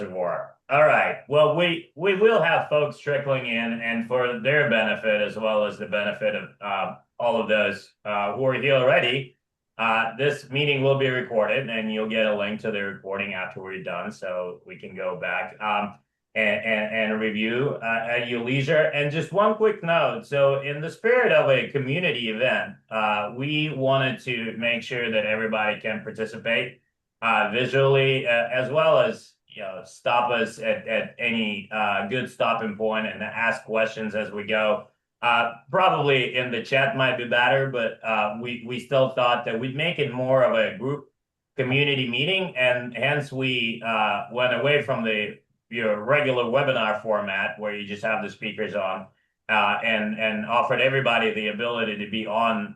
reservoir. All right. Well, we will have folks trickling in, and for their benefit as well as the benefit of all of those who are here already, this meeting will be recorded, and you'll get a link to the recording after we're done, so we can go back and review at your leisure. And just one quick note: so, in the spirit of a community event, we wanted to make sure that everybody can participate visually, as well as stop us at any good stopping point and ask questions as we go. Probably in the chat might be better, but we still thought that we'd make it more of a group community meeting, and hence we went away from your regular webinar format where you just have the speakers on, and offered everybody the ability to be on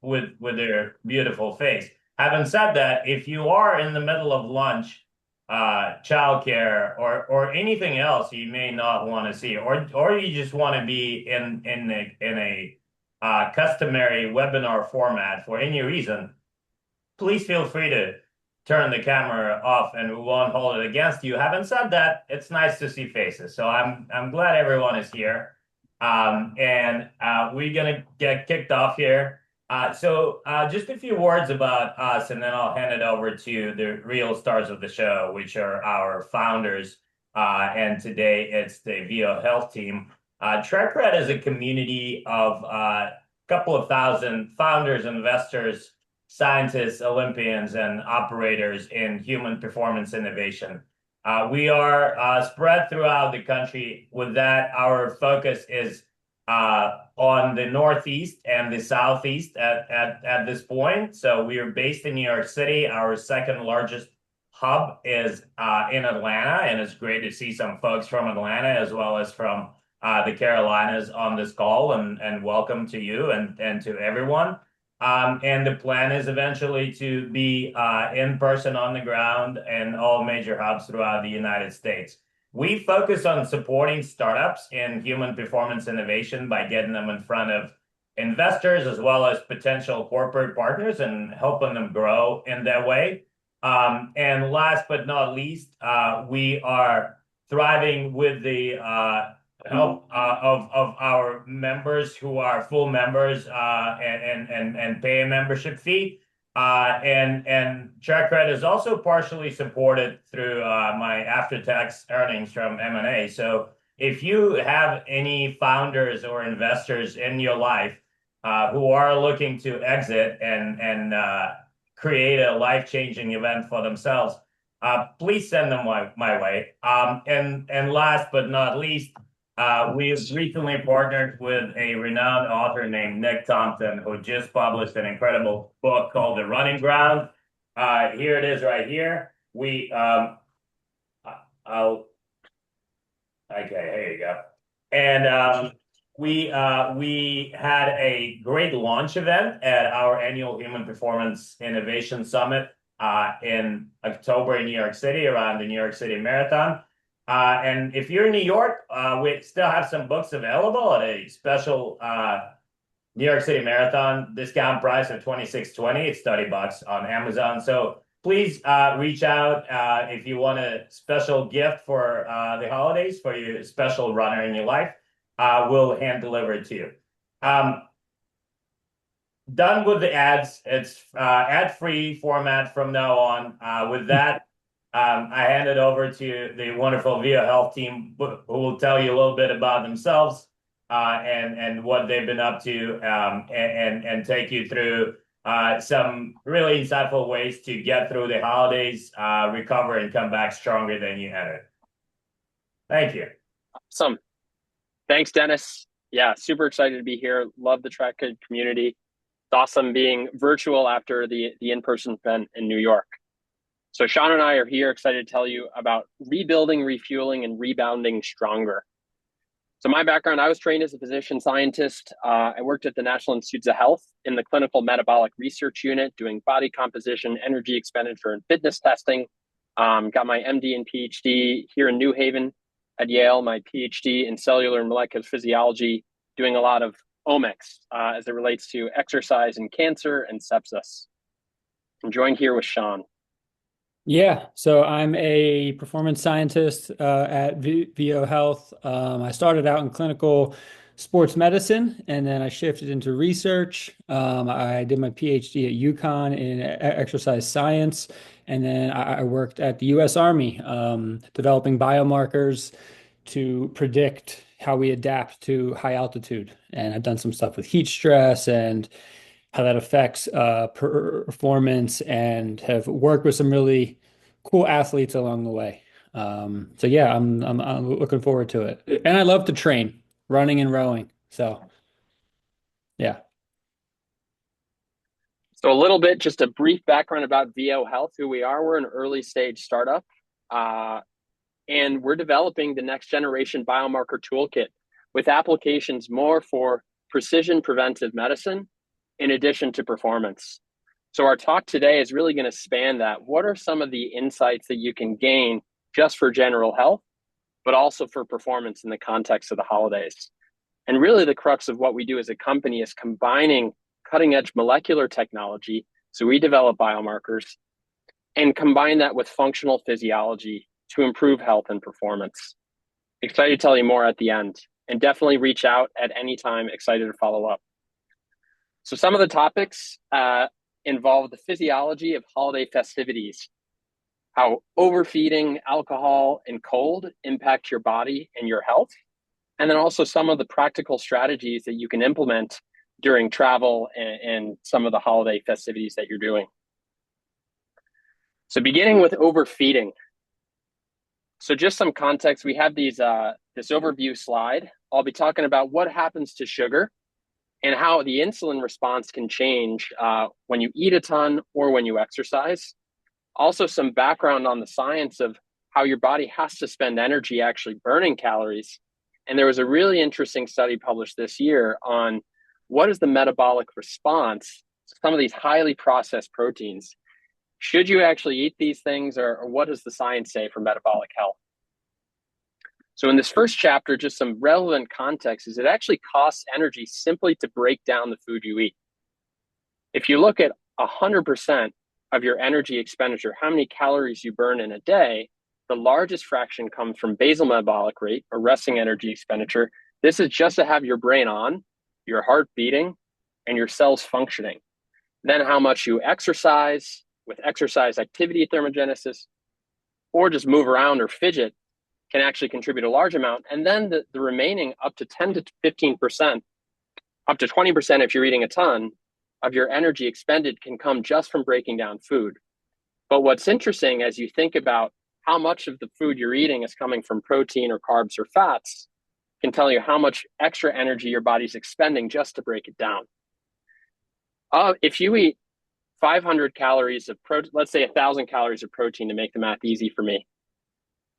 with their beautiful face. Having said that, if you are in the middle of lunch, childcare, or anything else you may not want to see, or you just want to be in a customary webinar format for any reason, please feel free to turn the camera off, and we won't hold it against you. Having said that, it's nice to see faces, so I'm glad everyone is here, and we're gonna get kicked off here. So just a few words about us, and then I'll hand it over to the real stars of the show, which are our founders. And today it's the VO Health team. TrackCred is a community of a couple of thousand founders, investors, scientists, Olympians, and operators in human performance innovation. We are spread throughout the country. With that, our focus is on the Northeast and the Southeast at this point. So we are based in New York City. Our second largest hub is in Atlanta, and it's great to see some folks from Atlanta as well as from the Carolinas on this call, and welcome to you and to everyone. And the plan is eventually to be in person on the ground in all major hubs throughout the United States. We focus on supporting startups in human performance innovation by getting them in front of investors as well as potential corporate partners and helping them grow in that way. And last but not least, we are thriving with the help of our members who are full members and pay a membership fee. And TrackCred is also partially supported through my after-tax earnings from M&A. So if you have any founders or investors in your life who are looking to exit and create a life-changing event for themselves, please send them my way. And last but not least, we've recently partnered with a renowned author named Nick Thompson, who just published an incredible book called The Running Ground. Here it is right here. Okay, here you go. And we had a great launch event at our annual Human Performance Innovation Summit in October in New York City, around the New York City Marathon. And if you're in New York, we still have some books available at a special New York City Marathon discount price of $26.20. It's $30 on Amazon. So please reach out if you want a special gift for the holidays for your special runner in your life. We'll hand deliver it to you. Done with the ads. It's ad-free format from now on. With that, I hand it over to the wonderful VO Health team, who will tell you a little bit about themselves and what they've been up to, and take you through some really insightful ways to get through the holidays, recover, and come back stronger than you entered. Thank you. Awesome. Thanks, Dennis. Yeah, super excited to be here. Love the TrackCred community. It's awesome being virtual after the in-person event in New York. So Sean and I are here excited to tell you about rebuilding, refueling, and rebounding stronger. So my background, I was trained as a physician scientist. I worked at the National Institutes of Health in the clinical metabolic research unit, doing body composition, energy expenditure, and fitness testing. Got my MD and PhD here in New Haven at Yale, my PhD in cellular and molecular physiology, doing a lot of omics as it relates to exercise and cancer and sepsis. I'm joined here with Sean. Yeah, so I'm a performance scientist at VO Health. I started out in clinical sports medicine, and then I shifted into research. I did my PhD at UConn in exercise science, and then I worked at the U.S. Army, developing biomarkers to predict how we adapt to high altitude. And I've done some stuff with heat stress and how that affects performance, and have worked with some really cool athletes along the way. So yeah, I'm looking forward to it. And I love to train, running and rowing. So yeah. So a little bit, just a brief background about VO Health, who we are. We're an early stage startup, uh, and we're developing the next generation biomarker toolkit with applications more for precision preventive medicine in addition to performance. So our talk today is really going to span that. What are some of the insights that you can gain just for general health, but also for performance in the context of the holidays? And really the crux of what we do as a company is combining cutting edge molecular technology. So we develop biomarkers and combine that with functional physiology to improve health and performance. Excited to tell you more at the end, and definitely reach out at any time. Excited to follow up. So some of the topics involve the physiology of holiday festivities, how overfeeding, alcohol, and cold impact your body and your health, and then also some of the practical strategies that you can implement during travel and some of the holiday festivities that you're doing. So beginning with overfeeding. So just some context, we have this overview slide. I'll be talking about what happens to sugar and how the insulin response can change when you eat a ton or when you exercise. Also some background on the science of how your body has to spend energy actually burning calories. And there was a really interesting study published this year on what is the metabolic response to some of these highly processed proteins. Should you actually eat these things, or what does the science say for metabolic health? So in this first chapter, just some relevant context is it actually costs energy simply to break down the food you eat. If you look at 100% of your energy expenditure, how many calories you burn in a day, the largest fraction comes from basal metabolic rate, or resting energy expenditure. This is just to have your brain on, your heart beating, and your cells functioning. Then how much you exercise with exercise activity thermogenesis, or just move around or fidget can actually contribute a large amount. And then the remaining up to 10 to 15%, up to 20% if you're eating a ton of your energy expended can come just from breaking down food. But what's interesting as you think about how much of the food you're eating is coming from protein or carbs or fats can tell you how much extra energy your body's expending just to break it down. If you eat 500 calories of protein, let's say 1,000 calories of protein to make the math easy for me,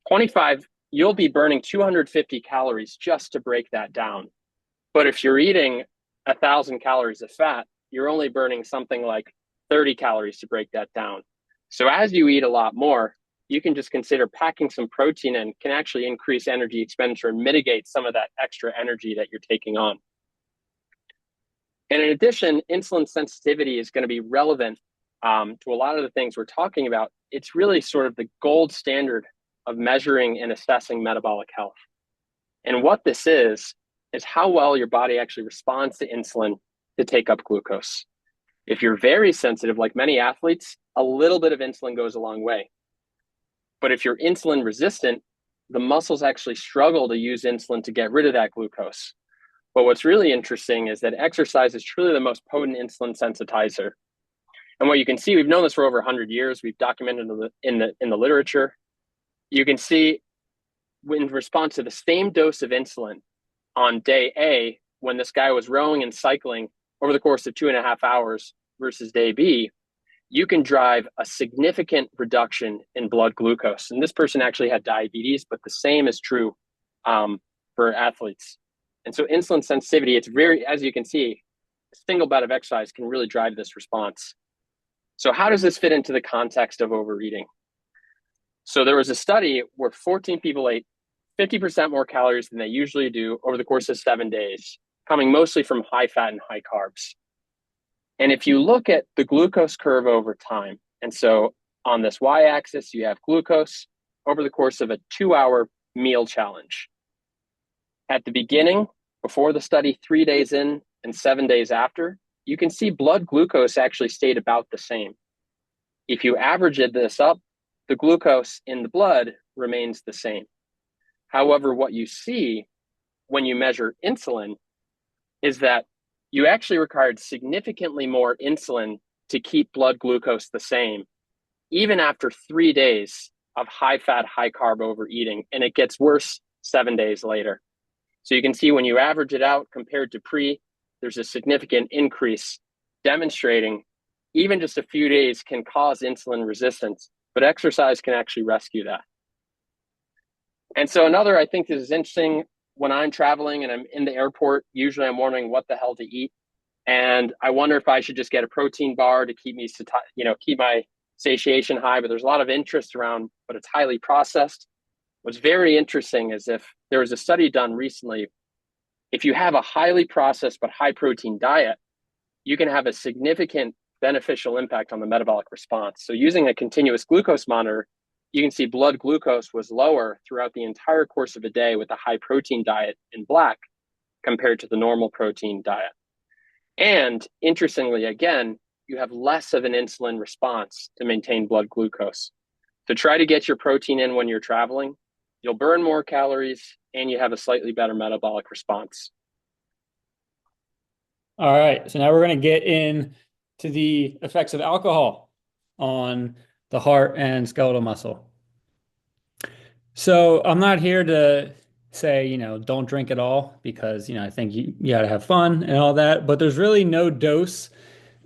25, you'll be burning 250 calories just to break that down. But if you're eating 1,000 calories of fat, you're only burning something like 30 calories to break that down. So as you eat a lot more, you can just consider packing some protein in can actually increase energy expenditure and mitigate some of that extra energy that you're taking on. And in addition, insulin sensitivity is going to be relevant to a lot of the things we're talking about. It's really sort of the gold standard of measuring and assessing metabolic health. And what this is how well your body actually responds to insulin to take up glucose. If you're very sensitive, like many athletes, a little bit of insulin goes a long way. But if you're insulin resistant, the muscles actually struggle to use insulin to get rid of that glucose. But what's really interesting is that exercise is truly the most potent insulin sensitizer. And what you can see, we've known this for over 100 years. We've documented in the literature. You can see in response to the same dose of insulin on day A, when this guy was rowing and cycling over the course of 2.5 hours versus day B, you can drive a significant reduction in blood glucose. And this person actually had diabetes, but the same is true for athletes. And so insulin sensitivity, it's very, as you can see, a single bout of exercise can really drive this response. So how does this fit into the context of overeating? So there was a study where 14 people ate 50% more calories than they usually do over the course of 7 days, coming mostly from high fat and high carbs. And if you look at the glucose curve over time, and so On this y-axis, you have glucose over the course of a 2-hour meal challenge. At the beginning, before the study, 3 days in and 7 days after, you can see blood glucose actually stayed about the same. If you average this up, the glucose in the blood remains the same. However, what you see when you measure insulin is that you actually required significantly more insulin to keep blood glucose the same, even after 3 days of high fat, high carb overeating, and it gets worse 7 days later. So you can see when you average it out compared to pre, there's a significant increase, demonstrating even just a few days can cause insulin resistance, but exercise can actually rescue that. And so another, I think this is interesting, when I'm traveling and I'm in the airport, usually I'm wondering what the hell to eat. And I wonder if I should just get a protein bar to keep me, keep my satiation high, but there's a lot of interest around, but it's highly processed. What's very interesting is if there was a study done recently, if you have a highly processed but high protein diet, you can have a significant beneficial impact on the metabolic response. So using a continuous glucose monitor, you can see blood glucose was lower throughout the entire course of a day with a high protein diet in black compared to the normal protein diet. And interestingly, again, you have less of an insulin response to maintain blood glucose. So try to get your protein in when you're traveling. You'll burn more calories and you have a slightly better metabolic response. All right, so now we're going to get in to the effects of alcohol on the heart and skeletal muscle. So I'm not here to say, don't drink at all because, I think you got to have fun and all that, but there's really no dose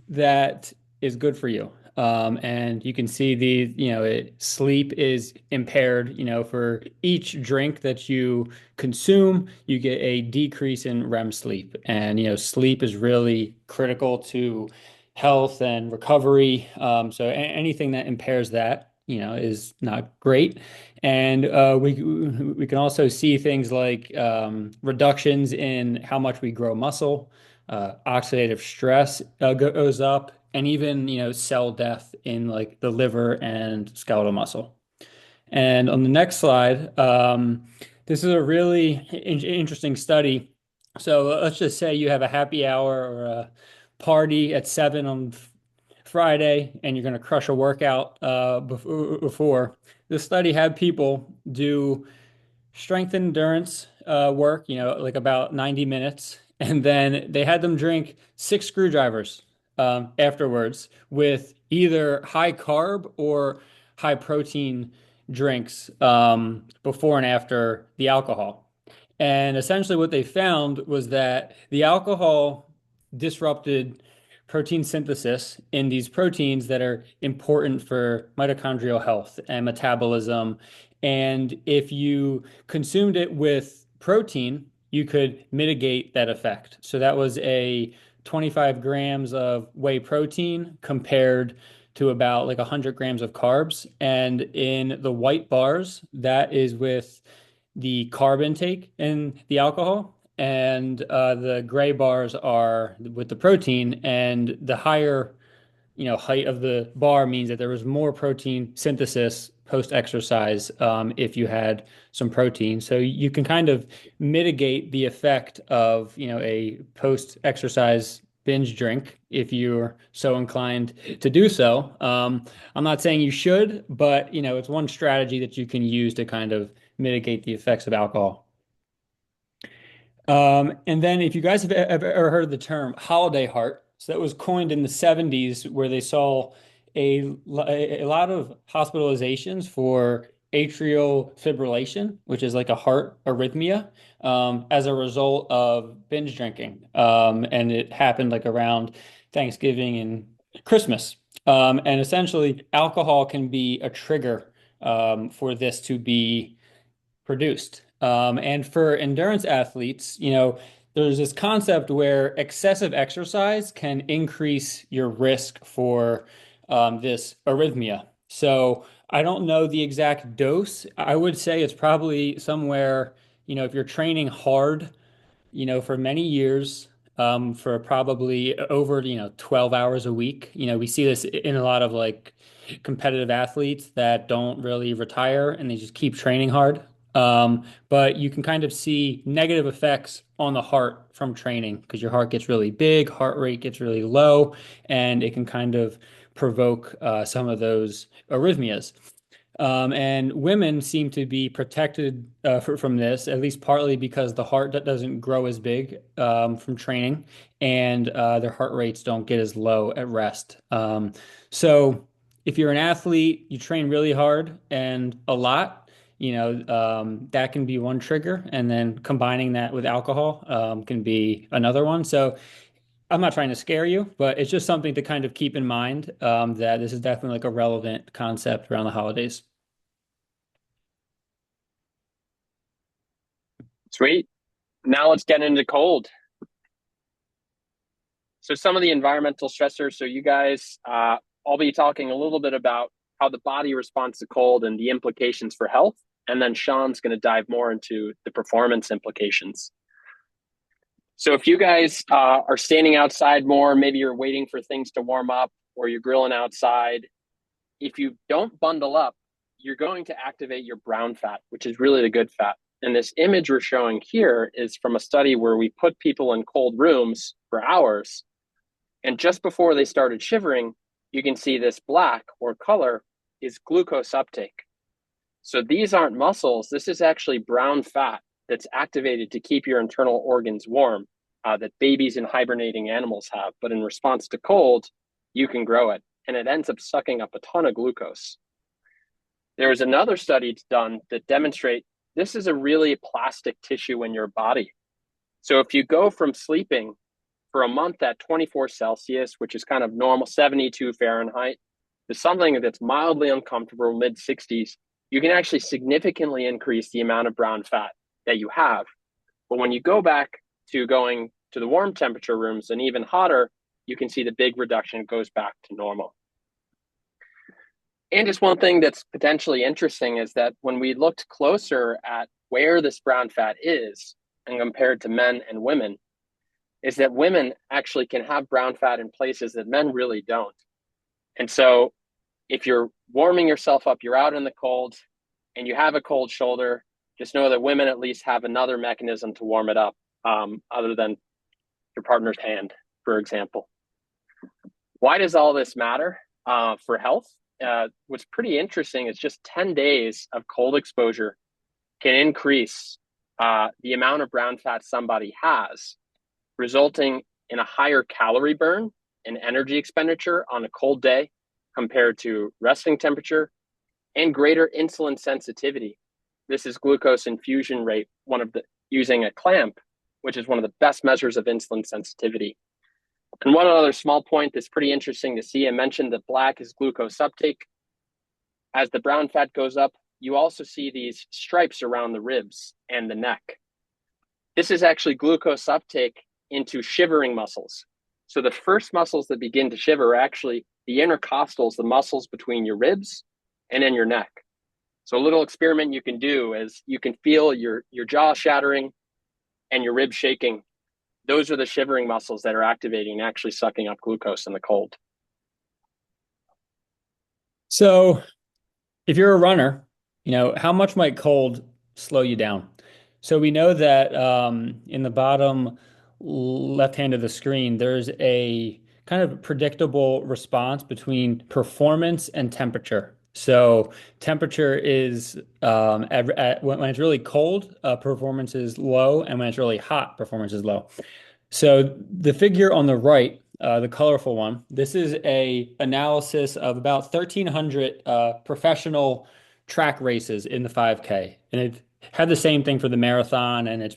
that is good for you. And you can see sleep is impaired, for each drink that you consume, you get a decrease in REM sleep. And, sleep is really critical to health and recovery. So anything that impairs that, is not great. And we can also see things like reductions in how much we grow muscle, oxidative stress goes up, and even cell death in like the liver and skeletal muscle. And on the next slide, this is a really interesting study. So let's just say you have a happy hour or a party at 7 on Friday, and you're going to crush a workout before. This study had people do strength endurance work, like about 90 minutes. And then they had them drink 6 screwdrivers afterwards with either high carb or high protein drinks before and after the alcohol. And essentially, what they found was that the alcohol disrupted protein synthesis in these proteins that are important for mitochondrial health and metabolism. And if you consumed it with protein, you could mitigate that effect. So that was a 25 grams of whey protein compared to about like 100 grams of carbs. And in the white bars, that is with the carb intake in the alcohol. And the gray bars are with the protein. And the higher height of the bar means that there was more protein synthesis post-exercise if you had some protein. So you can kind of mitigate the effect of, a post-exercise binge drink if you're so inclined to do so. I'm not saying you should, but, it's one strategy that you can use to kind of mitigate the effects of alcohol. And then if you guys have ever heard of the term holiday heart, so that was coined in the 70s where they saw a lot of hospitalizations for atrial fibrillation, which is like a heart arrhythmia, as a result of binge drinking. And it happened like around Thanksgiving and Christmas. And essentially, alcohol can be a trigger for this to be produced. And for endurance athletes, there's this concept where excessive exercise can increase your risk for this arrhythmia. So I don't know the exact dose. I would say it's probably somewhere, if you're training hard, for many years, for probably over, 12 hours a week. We see this in a lot of like competitive athletes that don't really retire and they just keep training hard. But you can kind of see negative effects on the heart from training because your heart gets really big, heart rate gets really low, and it can kind of provoke some of those arrhythmias. And women seem to be protected from this, at least partly because the heart doesn't grow as big from training, and their heart rates don't get as low at rest. So, if you're an athlete, you train really hard and a lot, that can be one trigger, and then combining that with alcohol can be another one. So, I'm not trying to scare you, but it's just something to kind of keep in mind that this is definitely like a relevant concept around the holidays. Sweet. Now let's get into cold. So some of the environmental stressors. So you guys, I'll be talking a little bit about how the body responds to cold and the implications for health. And then Sean's going to dive more into the performance implications. So if you guys are standing outside more, maybe you're waiting for things to warm up or you're grilling outside, if you don't bundle up, you're going to activate your brown fat, which is really the good fat. And this image we're showing here is from a study where we put people in cold rooms for hours. And just before they started shivering, you can see this black or color is glucose uptake. So these aren't muscles. This is actually brown fat that's activated to keep your internal organs warm that babies and hibernating animals have. But in response to cold, you can grow it. And it ends up sucking up a ton of glucose. There was another study done that demonstrate this is a really plastic tissue in your body. So if you go from sleeping for a month at 24 Celsius, which is kind of normal, 72 Fahrenheit, to something that's mildly uncomfortable, mid 60s, you can actually significantly increase the amount of brown fat that you have. But when you go back to going to the warm temperature rooms and even hotter, you can see the big reduction goes back to normal. And just one thing that's potentially interesting is that when we looked closer at where this brown fat is and compared to men and women, is that women actually can have brown fat in places that men really don't. And so if you're warming yourself up, you're out in the cold and you have a cold shoulder, just know that women at least have another mechanism to warm it up other than your partner's hand, for example. Why does all this matter for health? What's pretty interesting is just 10 days of cold exposure can increase the amount of brown fat somebody has, resulting in a higher calorie burn and energy expenditure on a cold day compared to resting temperature, and greater insulin sensitivity. This is glucose infusion rate, using a clamp, which is one of the best measures of insulin sensitivity. And one other small point that's pretty interesting to see, I mentioned that black is glucose uptake. As the brown fat goes up, you also see these stripes around the ribs and the neck. This is actually glucose uptake into shivering muscles. So the first muscles that begin to shiver are actually the intercostals, the muscles between your ribs and in your neck. So a little experiment you can do is you can feel your jaw shattering and your ribs shaking. Those are the shivering muscles that are activating and actually sucking up glucose in the cold. So if you're a runner, how much might cold slow you down? So we know that in the bottom left hand of the screen, there's a kind of predictable response between performance and temperature. So temperature is when it's really cold, performance is low, and when it's really hot, performance is low. So the figure on the right, the colorful one, this is a analysis of about 1,300 professional track races in the 5K, and it had the same thing for the marathon, and it's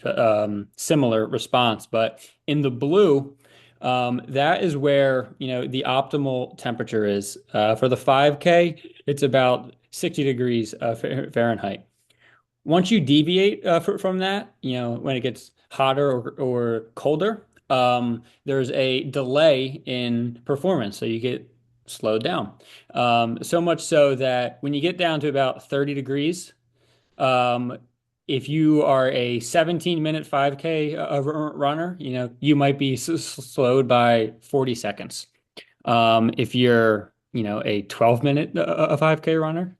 similar response. But in the blue, that is where the optimal temperature is. For the 5K, it's about 60 degrees Fahrenheit. Once you deviate from that, when it gets hotter or colder, there's a delay in performance, so you get slowed down. So much so that when you get down to about 30 degrees, um, if you are a 17-minute 5K runner, you might be slowed by 40 seconds. If you're, a 12-minute 5K runner,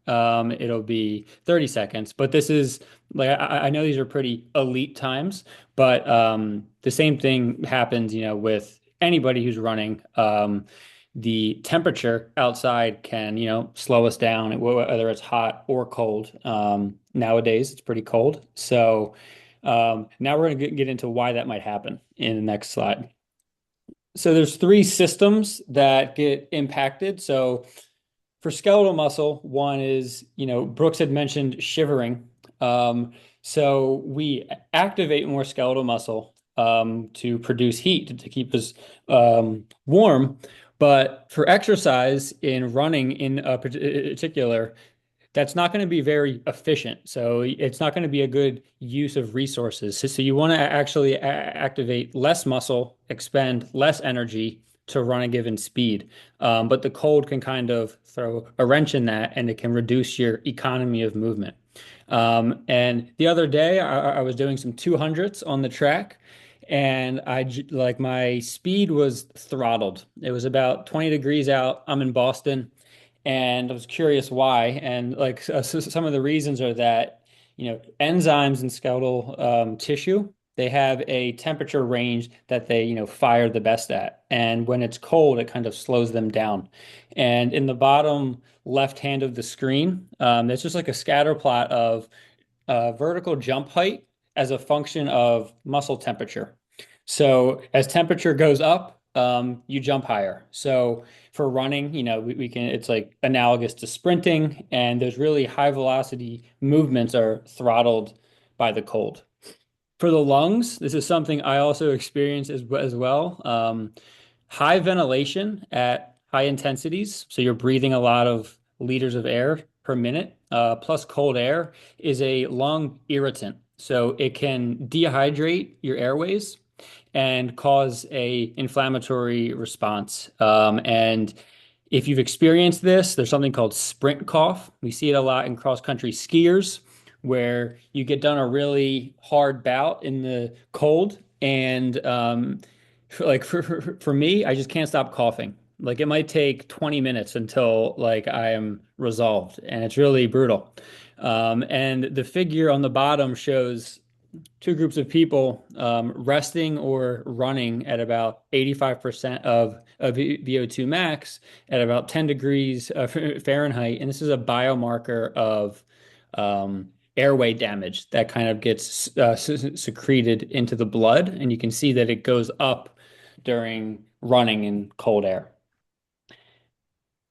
it'll be 30 seconds. But this is like I know these are pretty elite times, but the same thing happens, with anybody who's running. The temperature outside can, slow us down, whether it's hot or cold. Nowadays, it's pretty cold. So now we're going to get into why that might happen in the next slide. So there's three systems that get impacted. So for skeletal muscle, one is, Brooks had mentioned shivering. So we activate more skeletal muscle to produce heat to keep us warm. But for exercise in running in a particular, that's not going to be very efficient. So it's not going to be a good use of resources. So you want to actually activate less muscle, expend less energy to run a given speed. But the cold can kind of throw a wrench in that, and it can reduce your economy of movement. And the other day, I was doing some 200s on the track, and like my speed was throttled. It was about 20 degrees out. I'm in Boston, and I was curious why. And like some of the reasons are that, enzymes in skeletal tissue, they have a temperature range that they, fire the best at. And when it's cold, it kind of slows them down. And in the bottom left hand of the screen, it's just like a scatter plot of vertical jump height as a function of muscle temperature. So as temperature goes up, you jump higher. So for running, we can, it's like analogous to sprinting, and those really high velocity movements are throttled by the cold. For the lungs, this is something I also experience as well. High ventilation at high intensities, so you're breathing a lot of liters of air per minute, plus cold air is a lung irritant. So it can dehydrate your airways and cause a inflammatory response. And if you've experienced this, there's something called sprint cough. We see it a lot in cross-country skiers, where you get done a really hard bout in the cold, and like for me, I just can't stop coughing. Like it might take 20 minutes until like I am resolved, and it's really brutal. And the figure on the bottom shows two groups of people resting or running at about 85% of VO2 max at about 10 degrees Fahrenheit. And this is a biomarker of airway damage that kind of gets secreted into the blood. And you can see that it goes up during running in cold air.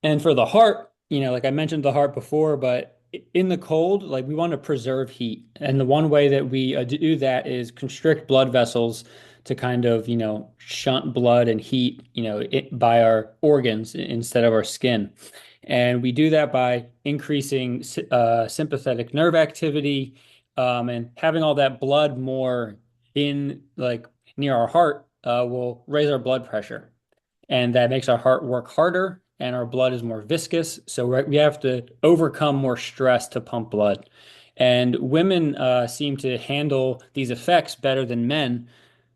And for the heart, like I mentioned the heart before, but in the cold, like we want to preserve heat. And the one way that we do that is constrict blood vessels to kind of, shunt blood and heat, by our organs instead of our skin. And we do that by increasing sympathetic nerve activity, and having all that blood more in like near our heart will raise our blood pressure. And that makes our heart work harder, and our blood is more viscous. So we have to overcome more stress to pump blood. And women seem to handle these effects better than men.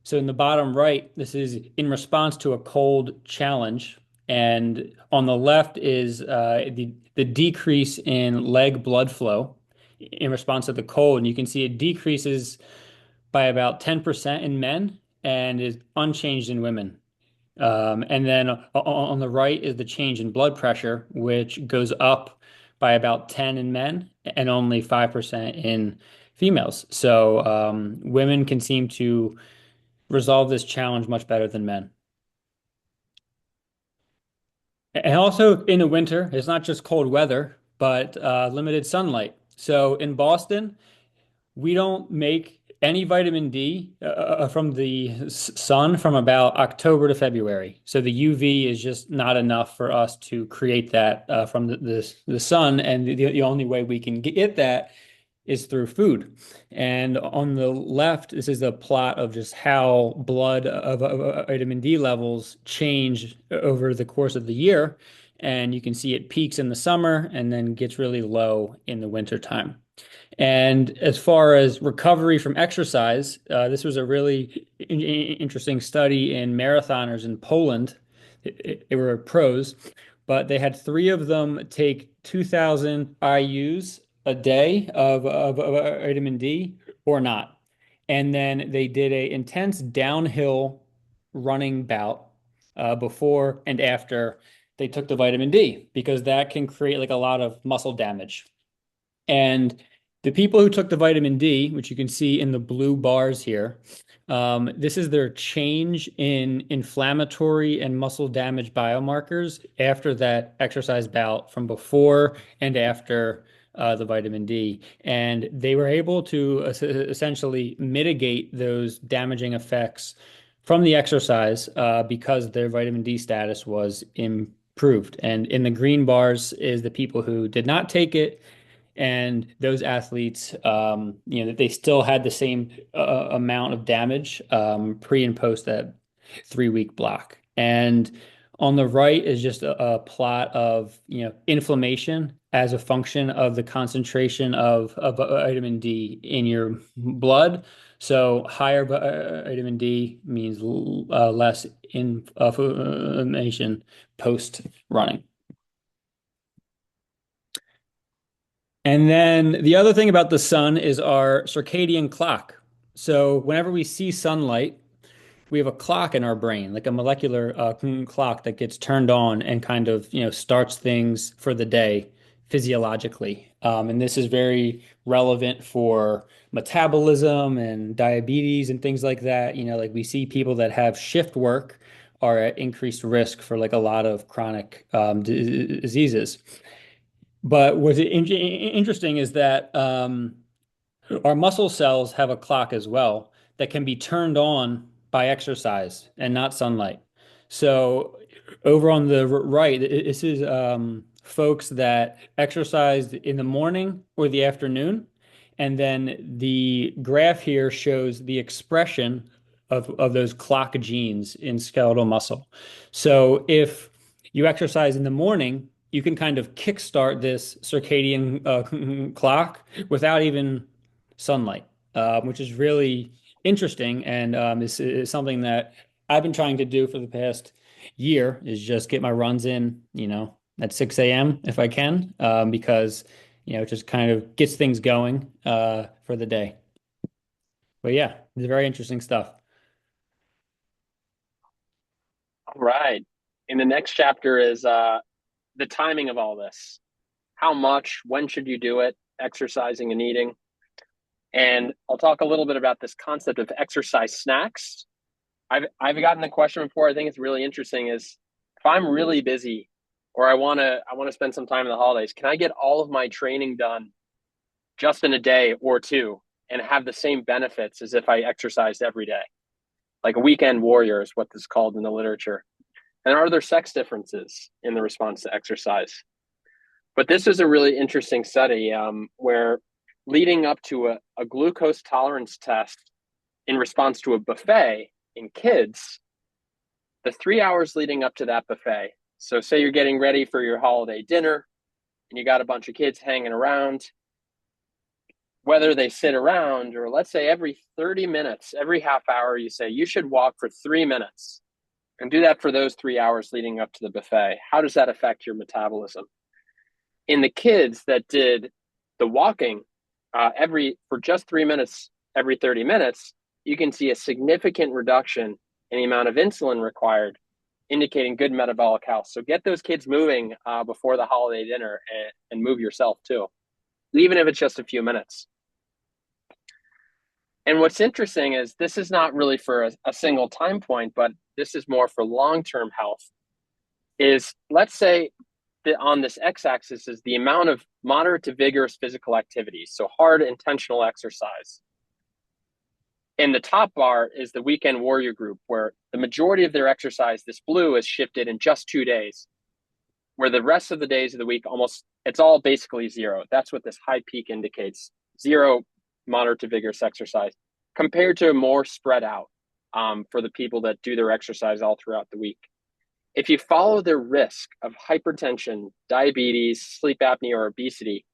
So in the bottom right, this is in response to a cold challenge. And on the left is the decrease in leg blood flow in response to the cold. And you can see it decreases by about 10% in men and is unchanged in women. And then on the right is the change in blood pressure, which goes up by about 10 in men and only 5% in females. So women can seem to resolve this challenge much better than men. And also in the winter, it's not just cold weather, but limited sunlight. So in Boston, we don't make any vitamin D from the sun from about October to February. So the UV is just not enough for us to create that from the sun. And the only way we can get that is through food. And on the left, this is a plot of just how blood of vitamin D levels change over the course of the year. And you can see it peaks in the summer and then gets really low in the winter time. And as far as recovery from exercise, this was a really interesting study in marathoners in Poland. They were pros, but they had three of them take 2,000 IUs a day of vitamin D or not. And then they did a intense downhill running bout before and after they took the vitamin D because that can create like a lot of muscle damage. And the people who took the vitamin D, which you can see in the blue bars here, this is their change in inflammatory and muscle damage biomarkers after that exercise bout from before and after the vitamin D. And they were able to essentially mitigate those damaging effects from the exercise because their vitamin D status was improved. And in the green bars is the people who did not take it, and those athletes, they still had the same amount of damage pre and post that 3 week block. And on the right is just a plot of inflammation as a function of the concentration of vitamin D in your blood. So higher vitamin D means less inflammation post running. And then the other thing about the sun is our circadian clock. So whenever we see sunlight, we have a clock in our brain, like a molecular clock that gets turned on and kind of, starts things for the day physiologically. And this is very relevant for metabolism and diabetes and things like that. Like we see people that have shift work are at increased risk for like a lot of chronic diseases. But what's interesting is that our muscle cells have a clock as well that can be turned on by exercise and not sunlight. So over on the right, this is folks that exercised in the morning or the afternoon. And then the graph here shows the expression of those clock genes in skeletal muscle. So if you exercise in the morning, you can kind of kickstart this circadian clock without even sunlight, which is really interesting and is something that I've been trying to do for the past year is just get my runs in, at 6 a.m. if I can, because, it just kind of gets things going for the day. But yeah, it's very interesting stuff. All right. In the next chapter is the timing of all this. How much, when should you do it, exercising and eating? And I'll talk a little bit about this concept of exercise snacks. I've gotten the question before. I think it's really interesting is if I'm really busy or I want to spend some time in the holidays, can I get all of my training done just in a day or two and have the same benefits as if I exercised every day? Like a weekend warrior is what this is called in the literature. And are there sex differences in the response to exercise? But this is a really interesting study where leading up to a glucose tolerance test in response to a buffet in kids, the 3 hours leading up to that buffet. So say you're getting ready for your holiday dinner and you got a bunch of kids hanging around, whether they sit around or let's say every 30 minutes, every half hour, you say you should walk for 3 minutes and do that for those 3 hours leading up to the buffet. How does that affect your metabolism? In the kids that did the walking for just 3 minutes every 30 minutes, you can see a significant reduction in the amount of insulin required, indicating good metabolic health. So get those kids moving before the holiday dinner and move yourself too, even if it's just a few minutes. And what's interesting is this is not really for a single time point, but this is more for long-term health. Is let's say that on this x-axis is the amount of moderate to vigorous physical activity, so hard intentional exercise. In the top bar is the weekend warrior group, where the majority of their exercise, this blue, is shifted in just 2 days, where the rest of the days of the week, it's all basically zero. That's what this high peak indicates. Zero moderate to vigorous exercise compared to more spread out for the people that do their exercise all throughout the week. If you follow their risk of hypertension, diabetes, sleep apnea, or obesity,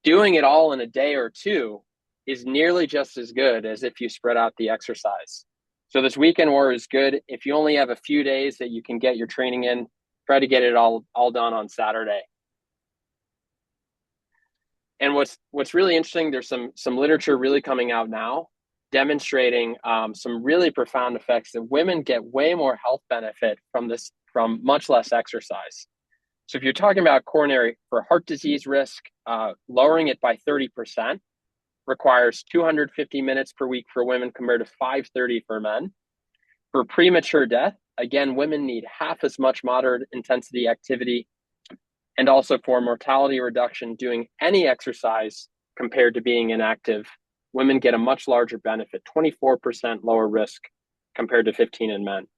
doing it all in a day or two is nearly just as good as if you spread out the exercise. So this weekend war is good. If you only have a few days that you can get your training in, try to get it all done on Saturday. And what's really interesting, there's some literature really coming out now demonstrating some really profound effects that women get way more health benefit from much less exercise. So if you're talking about coronary for heart disease risk, lowering it by 30% requires 250 minutes per week for women compared to 530 for men. For premature death, again, women need half as much moderate intensity activity. And also for mortality reduction, doing any exercise compared to being inactive, women get a much larger benefit, 24% lower risk compared to 15 in men.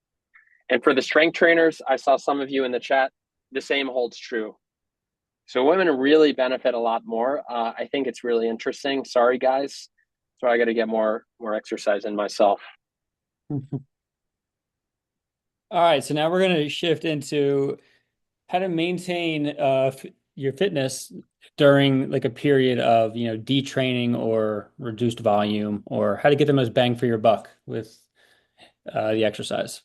And for the strength trainers, I saw some of you in the chat, the same holds true. So women really benefit a lot more. I think it's really interesting. Sorry, guys. So I got to get more exercise in myself. All right, so now we're going to shift into how to maintain your fitness during like a period of, detraining or reduced volume, or how to get the most bang for your buck with the exercise.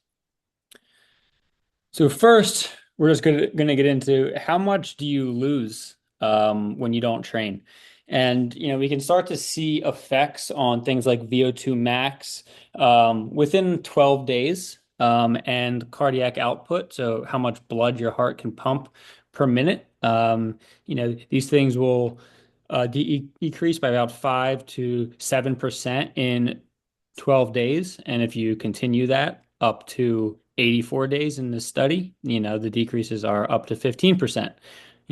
So first, we're just going to get into how much do you lose when you don't train? And, we can start to see effects on things like VO2 max within 12 days and cardiac output. So how much blood your heart can pump per minute. These things will decrease by about 5 to 7% in 12 days. And if you continue that up to 84 days in this study, the decreases are up to 15%.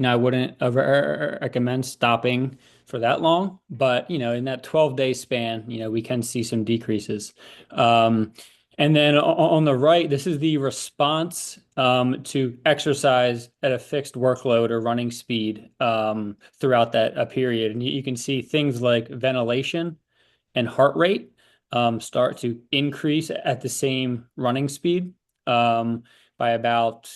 I wouldn't ever recommend stopping for that long, but, in that 12-day span, we can see some decreases. And then on the right, this is the response to exercise at a fixed workload or running speed throughout that period. And you can see things like ventilation and heart rate start to increase at the same running speed by about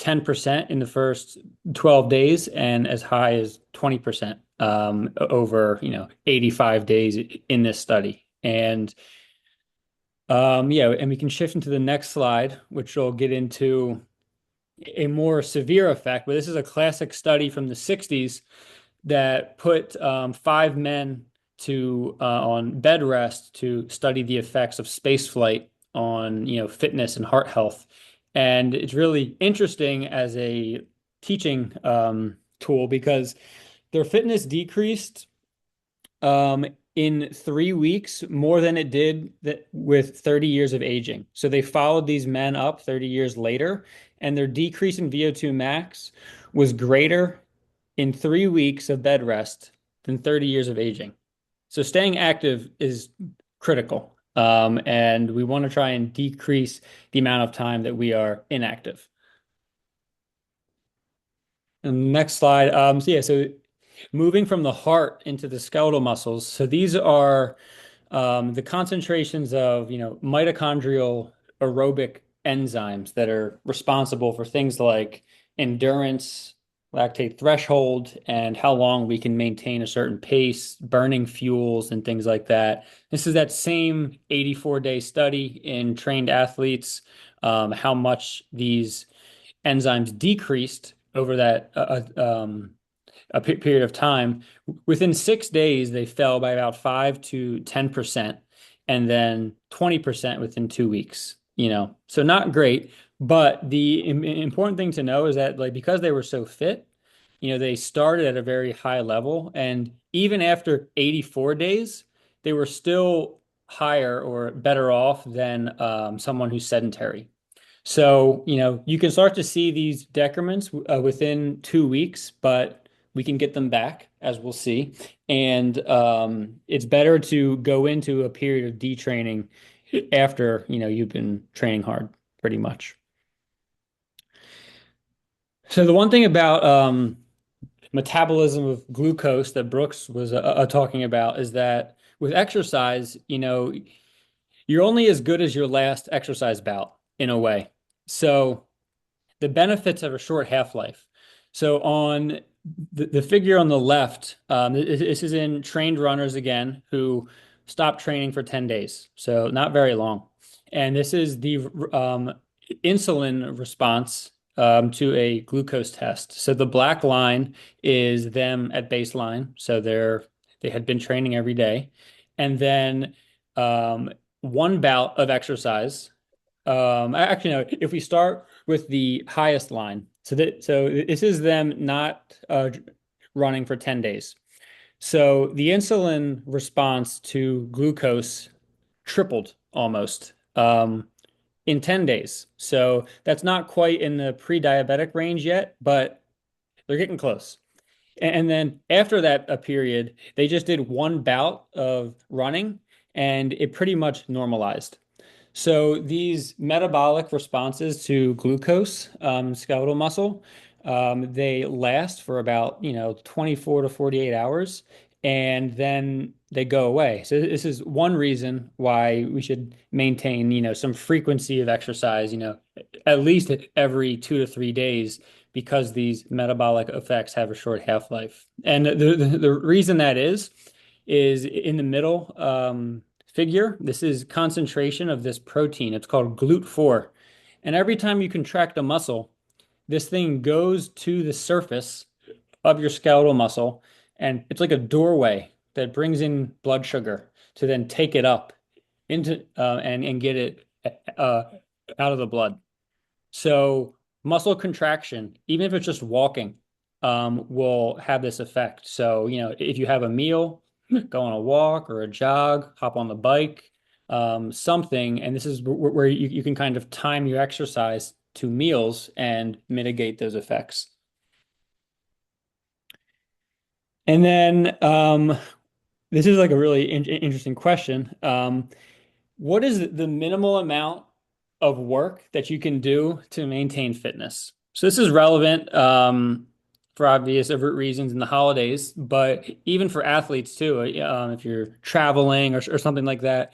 10% in the first 12 days and as high as 20% over 85 days in this study. And and we can shift into the next slide, which will get into a more severe effect. But this is a classic study from the 60s that put 5 men on bed rest to study the effects of space flight on fitness and heart health. And it's really interesting as a teaching tool because their fitness decreased in 3 weeks more than it did with 30 years of aging. So they followed these men up 30 years later, and their decrease in VO2 max was greater in 3 weeks of bed rest than 30 years of aging. So staying active is critical. And we want to try and decrease the amount of time that we are inactive. And next slide. So moving from the heart into the skeletal muscles. So these are the concentrations of, mitochondrial aerobic enzymes that are responsible for things like endurance, lactate threshold, and how long we can maintain a certain pace, burning fuels, and things like that. This is that same 84-day study in trained athletes, how much these enzymes decreased over that period of time. Within 6 days, they fell by about 5 to 10%, and then 20% within 2 weeks. So not great. But the important thing to know is that, because they were so fit, they started at a very high level, and even after 84 days, they were still higher or better off than someone who's sedentary. So, you can start to see these decrements within 2 weeks, but we can get them back, as we'll see. And it's better to go into a period of detraining after, you've been training hard, pretty much. So the one thing about metabolism of glucose that Brooks was talking about is that with exercise, you're only as good as your last exercise bout in a way. So the benefits of a short half-life. So on the figure on the left, this is in trained runners again who stopped training for 10 days, so not very long. And this is the insulin response to a glucose test. So the black line is them at baseline, so they had been training every day, and then one bout of exercise. Actually, no, if we start with the highest line, so this is them not running for 10 days. So the insulin response to glucose tripled almost in 10 days. So that's not quite in the pre-diabetic range yet, but they're getting close. And then after that a period, they just did one bout of running and it pretty much normalized. So these metabolic responses to glucose, skeletal muscle, they last for about, 24 to 48 hours, and then they go away. So this is one reason why we should maintain, some frequency of exercise, at least every 2 to 3 days, because these metabolic effects have a short half-life. And the reason that is in the middle, figure. This is concentration of this protein. It's called GLUT4. And every time you contract a muscle, this thing goes to the surface of your skeletal muscle, and it's like a doorway that brings in blood sugar to then take it up into and get it uh, out of the blood. So muscle contraction, even if it's just walking, will have this effect. So, if you have a meal, go on a walk or a jog, hop on the bike, something. And this is where you can kind of time your exercise to meals and mitigate those effects. And then this is like a really interesting question. What is the minimal amount of work that you can do to maintain fitness? So this is relevant for obvious reasons in the holidays, but even for athletes too, if you're traveling or something like that,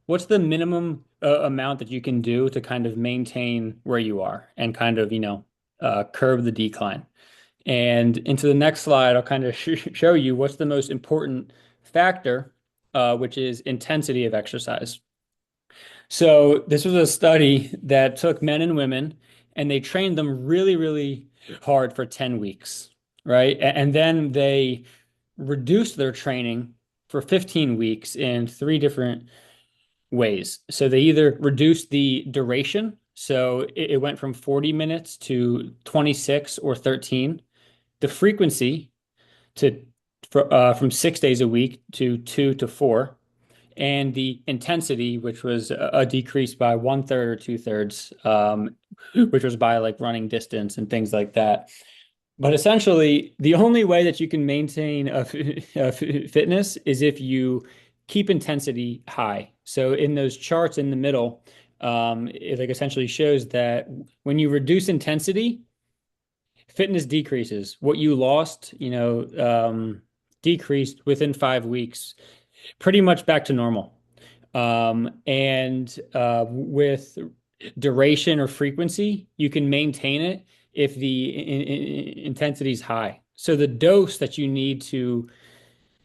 what's the minimum amount that you can do to kind of maintain where you are and kind of, curb the decline? And into the next slide, I'll kind of show you what's the most important factor, which is intensity of exercise. So this was a study that took men and women and they trained them really, really hard for 10 weeks, right? And then they reduced their training for 15 weeks in three different ways. So they either reduced the duration, so it went from 40 minutes to 26 or 13, the frequency to from 6 days a week to 2 to 4, and the intensity, which was a decrease by 1/3 or 2/3, which was by like running distance and things like that. But essentially, the only way that you can maintain a fitness is if you keep intensity high. So in those charts in the middle, it like essentially shows that when you reduce intensity, fitness decreases. What you lost, decreased within 5 weeks, pretty much back to normal. And with duration or frequency, you can maintain it if the intensity is high. So the dose that you need to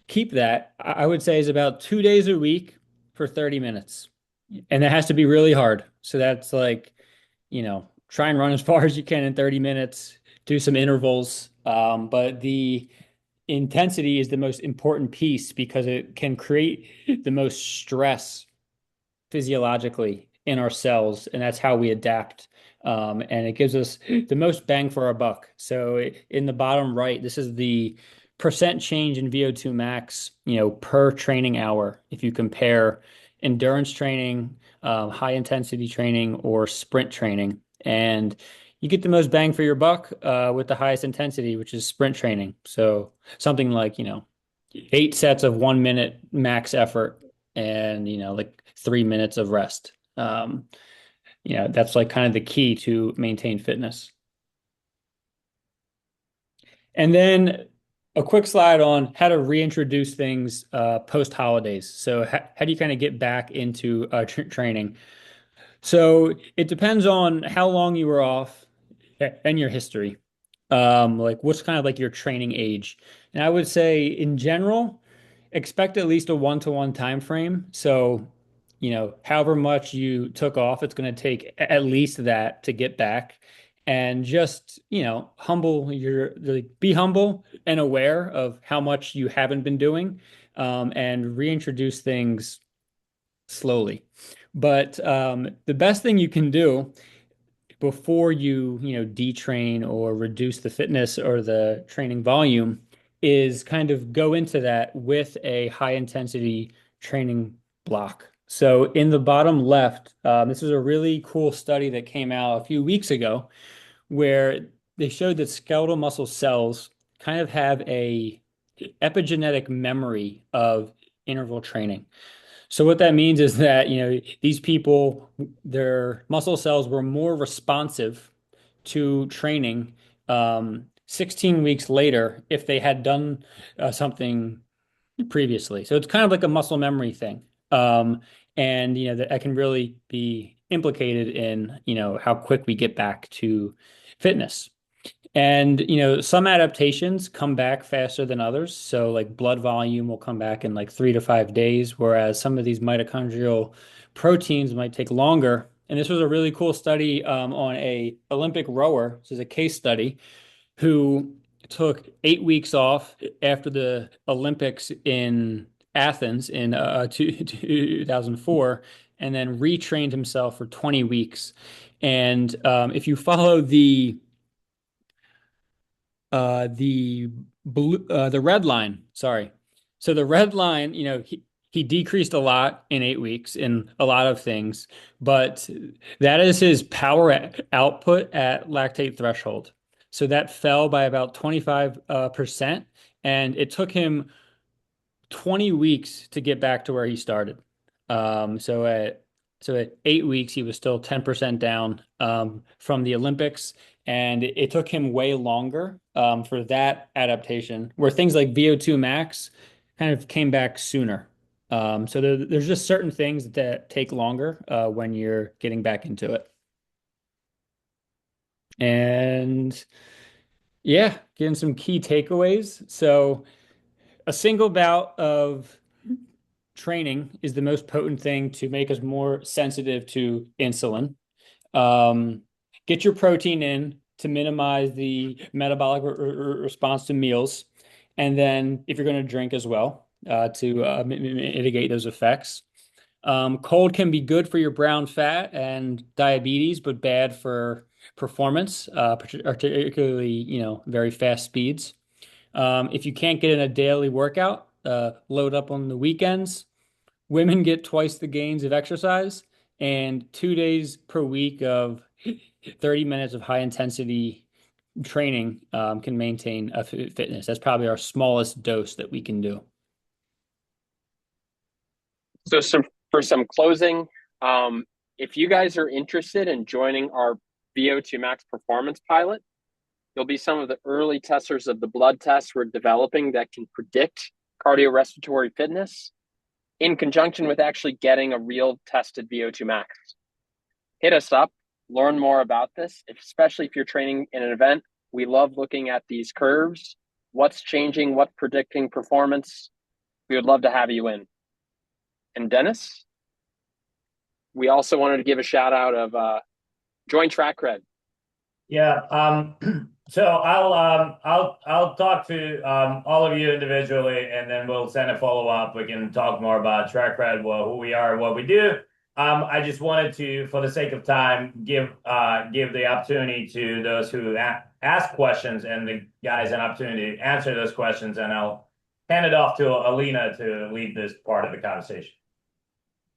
keep that, I would say, is about 2 days a week for 30 minutes. And that has to be really hard. So that's like, try and run as far as you can in 30 minutes, do some intervals. But the intensity is the most important piece because it can create the most stress physiologically in our cells, and that's how we adapt. And it gives us the most bang for our buck. So in the bottom right, this is the percent change in VO2 max, per training hour. If you compare endurance training, high intensity training, or sprint training, and you get the most bang for your buck with the highest intensity, which is sprint training. So something like, 8 sets of 1 minute max effort and, like 3 minutes of rest. That's like kind of the key to maintain fitness. And then a quick slide on how to reintroduce things post holidays. So how do you kind of get back into training? So it depends on how long you were off and your history. Like what's kind of like your training age? And I would say in general, expect at least a one-to-one time frame. So, however much you took off, it's going to take at least that to get back. And just, be humble and aware of how much you haven't been doing, and reintroduce things slowly. But the best thing you can do before you detrain or reduce the fitness or the training volume is kind of go into that with a high intensity training block. So in the bottom left, this is a really cool study that came out a few weeks ago where they showed that skeletal muscle cells kind of have a epigenetic memory of interval training. So what that means is that, these people, their muscle cells were more responsive to training 16 weeks later if they had done something previously. So it's kind of like a muscle memory thing. And that can really be implicated in, how quick we get back to fitness. And, some adaptations come back faster than others. So, like blood volume will come back in like 3 to 5 days, whereas some of these mitochondrial proteins might take longer. And this was a really cool study on a Olympic rower. This is a case study who took 8 weeks off after the Olympics in Athens in 2004, and then retrained himself for 20 weeks. And if you follow the red line, sorry. So the red line, he decreased a lot in 8 weeks in a lot of things, but that is his power output at lactate threshold. So that fell by about 25%, and it took him 20 weeks to get back to where he started. So at 8 weeks, he was still 10% down from the Olympics, and it took him way longer for that adaptation, where things like VO2 max kind of came back sooner. So there's just certain things that take longer when you're getting back into it. And yeah, getting some key takeaways. So a single bout of training is the most potent thing to make us more sensitive to insulin. Um, get your protein in to minimize the metabolic response to meals. And then if you're going to drink as well, to mitigate those effects. Cold can be good for your brown fat and diabetes, but bad for performance, particularly, very fast speeds. If you can't get in a daily workout, load up on the weekends. Women get twice the gains of exercise and 2 days per week of 30 minutes of high intensity training can maintain a fitness. That's probably our smallest dose that we can do. So for some closing, if you guys are interested in joining our VO2 Max Performance Pilot, you'll be some of the early testers of the blood tests we're developing that can predict cardiorespiratory fitness in conjunction with actually getting a real tested VO2 max. Hit us up, learn more about this, especially if you're training in an event. We love looking at these curves, what's changing, what's predicting performance. We would love to have you in. And Dennis, we also wanted to give a shout out of join TrackCred. Yeah. So I'll talk to all of you individually, and then we'll send a follow up. We can talk more about TrackCred, who we are, and what we do. I just wanted to, for the sake of time, give the opportunity to those who ask questions and the guys an opportunity to answer those questions, and I'll hand it off to Alina to lead this part of the conversation.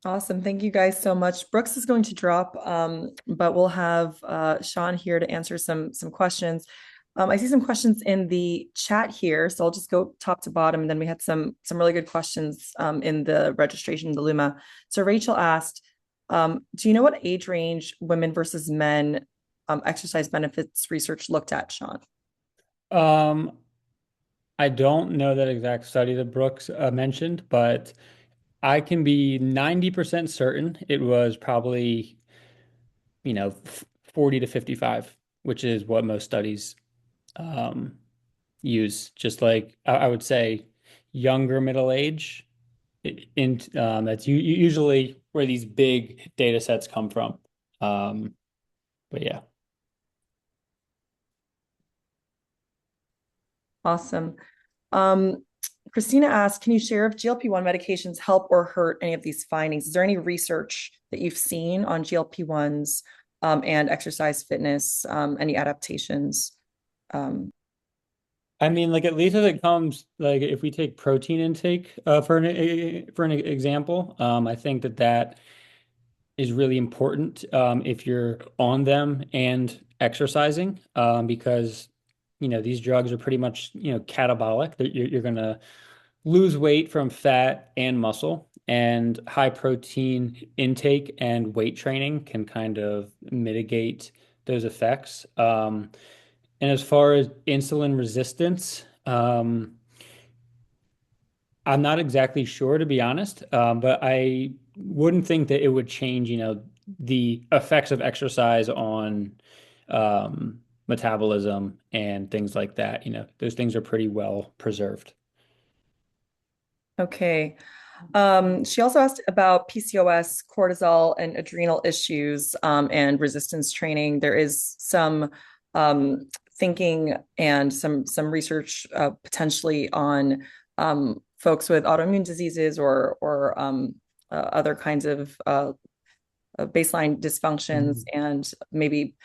Awesome. Thank you guys so much. Brooks is going to drop, but we'll have Sean here to answer some questions. I see some questions in the chat here, so I'll just go top to bottom, and then we had some really good questions in the registration, the Luma. So Rachel asked, do you know what age range women versus men exercise benefits research looked at, Sean? I don't know that exact study that Brooks mentioned, but I can be 90% certain it was probably, 40 to 55, which is what most studies um, use, just like I would say younger middle age. That's usually where these big data sets come from. Um, but yeah. Awesome. Um, Christina asked, can you share if GLP-1 medications help or hurt any of these findings? Is there any research that you've seen on GLP-1s and exercise fitness, any adaptations? Um, I mean, like at least as it comes, like if we take protein intake for an example, I think that that is really important if you're on them and exercising, because these drugs are pretty much catabolic. That you're going to lose weight from fat and muscle, and high protein intake and weight training can kind of mitigate those effects. And as far as insulin resistance, I'm not exactly sure, to be honest, but I wouldn't think that it would change, the effects of exercise on metabolism and things like that. Those things are pretty well preserved. okay. She also asked about PCOS, cortisol, and adrenal issues and resistance training. There is some thinking and some research potentially on folks with autoimmune diseases or other kinds of baseline dysfunctions, Mhm. and maybe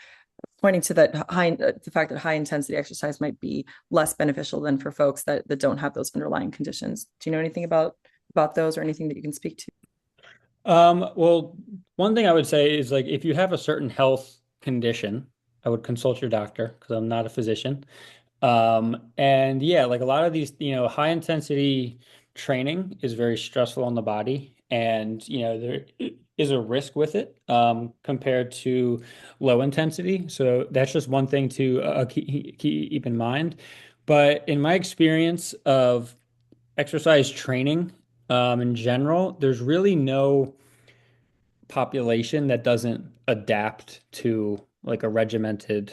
pointing to the fact that high intensity exercise might be less beneficial than for folks that don't have those underlying conditions. Do you know anything about those or anything that you can speak to? Well, one thing I would say is like if you have a certain health condition, I would consult your doctor because I'm not a physician. And yeah, like a lot of these, high intensity training is very stressful on the body, and there is a risk with it compared to low intensity. So that's just one thing to keep in mind. But in my experience of exercise training, in general, there's really no population that doesn't adapt to like a regimented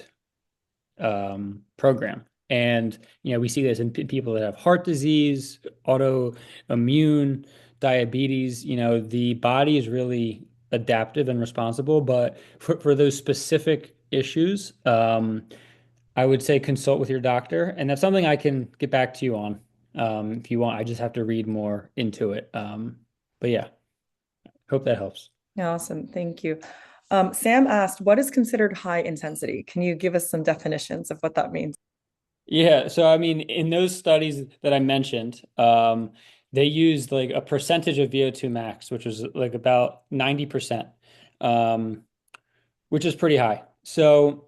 program. And we see this in people that have heart disease, autoimmune, diabetes. The body is really adaptive and responsible, but for those specific issues, I would say consult with your doctor, and that's something I can get back to you on if you want. I just have to read more into it. But yeah, hope that helps. Awesome. Thank you. Sam asked, what is considered high intensity? Can you give us some definitions of what that means? Yeah, so I mean, in those studies that I mentioned, they used like a percentage of VO2 max, which was like about 90%, um, which is pretty high. So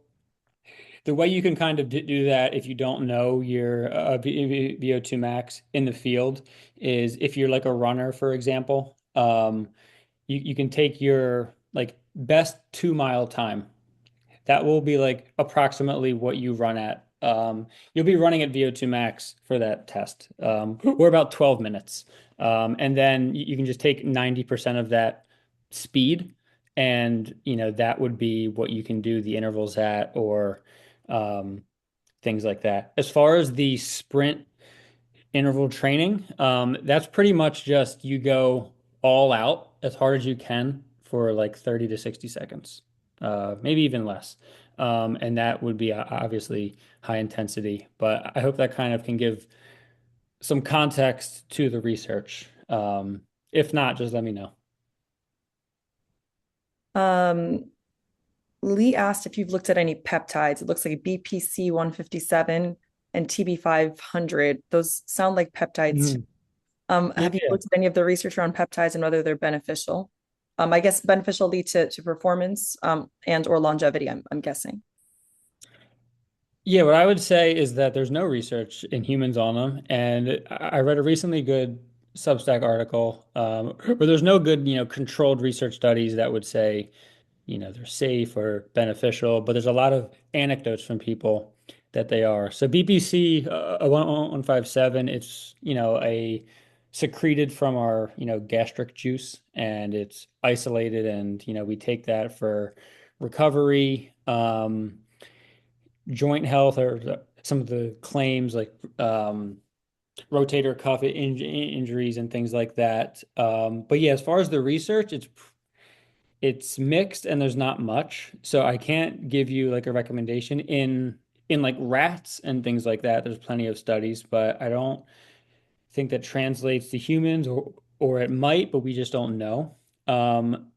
the way you can kind of do that if you don't know your VO2 max in the field is if you're like a runner, for example, you can take your like best 2 mile time. That will be like approximately what you run at. You'll be running at VO2 max for that test, or about 12 minutes. And then you can just take 90% of that speed, and that would be what you can do the intervals at, or um, things like that. As far as the sprint interval training, that's pretty much just you go all out as hard as you can for like 30 to 60 seconds, maybe even less. And that would be obviously high intensity, but I hope that kind of can give some context to the research. If not, just let me know. Um, Lee asked if you've looked at any peptides. It looks like BPC 157 and TB 500. Those sound like peptides. Mhm. Have you Yeah. looked at any of the research around peptides and whether they're beneficial? I guess beneficial lead to performance and or longevity, I'm guessing. Yeah, what I would say is that there's no research in humans on them, and I read a recently good Substack article where there's no good, controlled research studies that would say, they're safe or beneficial, but there's a lot of anecdotes from people that they are. So BPC 1157, it's, a secreted from our, gastric juice, and it's isolated, and, we take that for recovery. Joint health or some of the claims like rotator cuff injuries and things like that. But yeah, as far as the research, it's mixed and there's not much. So I can't give you like a recommendation in like rats and things like that. There's plenty of studies, but I don't think that translates to humans, or it might, but we just don't know. Um,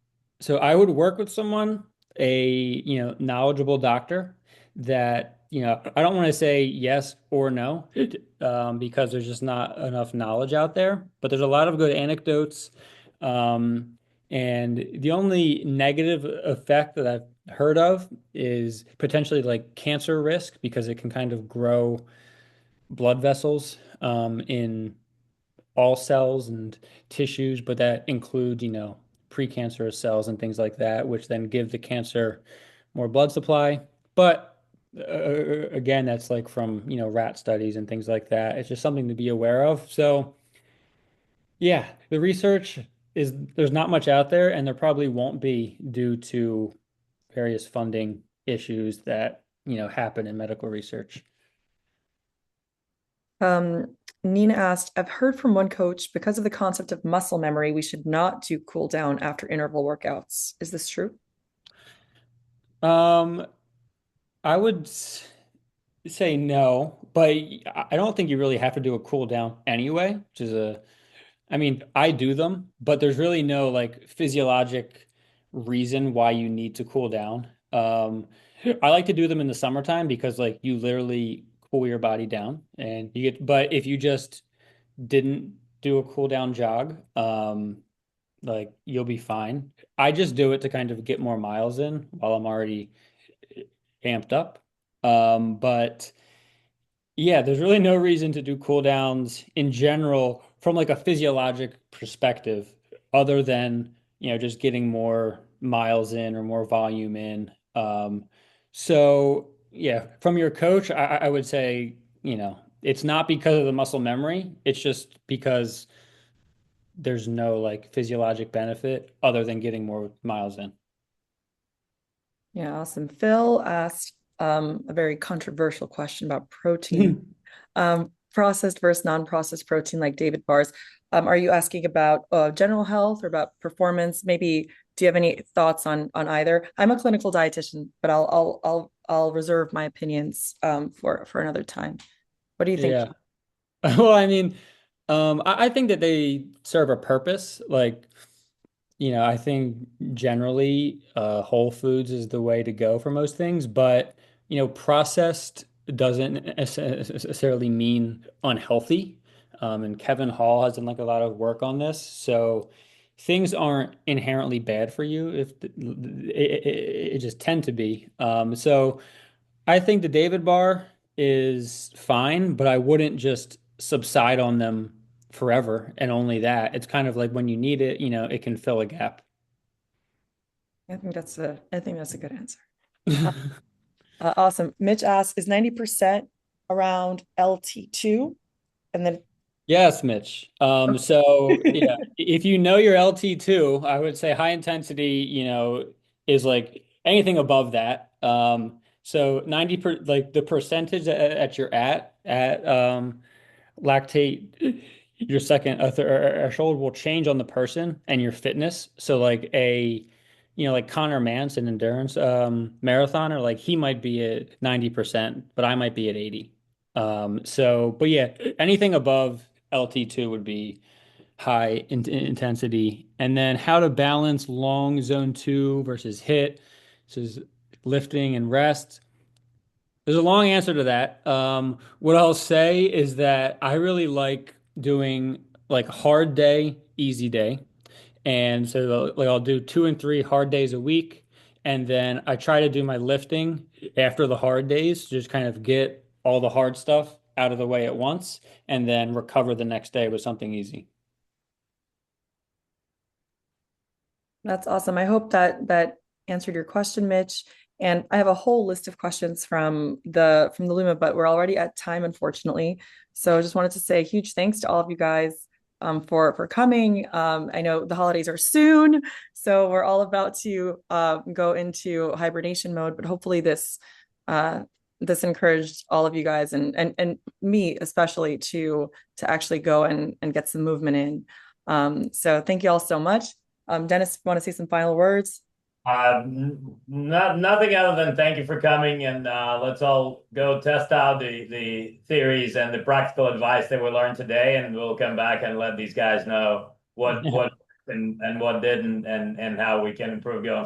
so I would work with someone, a knowledgeable doctor that, I don't want to say yes or no, because there's just not enough knowledge out there. But there's a lot of good anecdotes. And the only negative effect that I've heard of is potentially like cancer risk because it can kind of grow blood vessels in all cells and tissues, but that includes, precancerous cells and things like that, which then give the cancer more blood supply. But again, that's like from, rat studies and things like that. It's just something to be aware of. So, yeah, the research is there's not much out there, and there probably won't be due to various funding issues that, happen in medical research. Nina asked, I've heard from one coach because of the concept of muscle memory, we should not do cool down after interval workouts. Is this true? Um, I would say no, but I don't think you really have to do a cool down anyway, which is I mean, I do them, but there's really no like physiologic reason why you need to cool down. I like to do them in the summertime because like you literally cool your body down and but if you just didn't do a cool down jog, like you'll be fine. I just do it to kind of get more miles in while I'm already amped up. But yeah, there's really no reason to do cool downs in general from like a physiologic perspective, other than, just getting more miles in or more volume in. So yeah, from your coach, I would say, it's not because of the muscle memory. It's just because there's no like physiologic benefit other than getting more miles in. Yeah, awesome. Phil asked a very controversial question about protein, processed versus non-processed protein like David bars. Are you asking about general health or about performance? Maybe do you have any thoughts on either? I'm a clinical dietitian, but I'll reserve my opinions for another time. What do you think? Yeah. Well, I mean, I think that they serve a purpose. Like, I think generally whole foods is the way to go for most things, but processed doesn't necessarily mean unhealthy. And Kevin Hall has done like a lot of work on this. So things aren't inherently bad for you if it just tend to be. So I think the David bar is fine, but I wouldn't just subside on them forever and only that. It's kind of like when you need it, it can fill a gap. I think that's a good answer. Awesome. Mitch asks, is 90% around LT2? And then Yes, Mitch. So yeah, if you know your LT2, I would say high intensity, is like anything above that. So like the percentage that you're at lactate, your second threshold will change on the person and your fitness. So like like Connor Mance, an endurance marathoner, like he might be at 90%, but I might be at 80. But yeah, anything above LT2 would be high intensity. And then how to balance long zone two versus hit. This is lifting and rest. There's a long answer to that. What I'll say is that I really like doing like hard day, easy day. And so like I'll do 2 and 3 hard days a week. And then I try to do my lifting after the hard days, just kind of get all the hard stuff out of the way at once and then recover the next day with something easy. that's awesome. I hope that answered your question, Mitch. And I have a whole list of questions from the Luma, but we're already at time, unfortunately. So I just wanted to say a huge thanks to all of you guys for coming. I know the holidays are soon, so we're all about to go into hibernation mode, but hopefully uh, this encouraged all of you guys and me especially to actually go and get some movement in. So thank you all so much. Dennis, want to say some final words? Nothing other than thank you for coming, and let's all go test out the theories and the practical advice that we learned today, and we'll come back and let these guys know what and what didn't and how we can improve going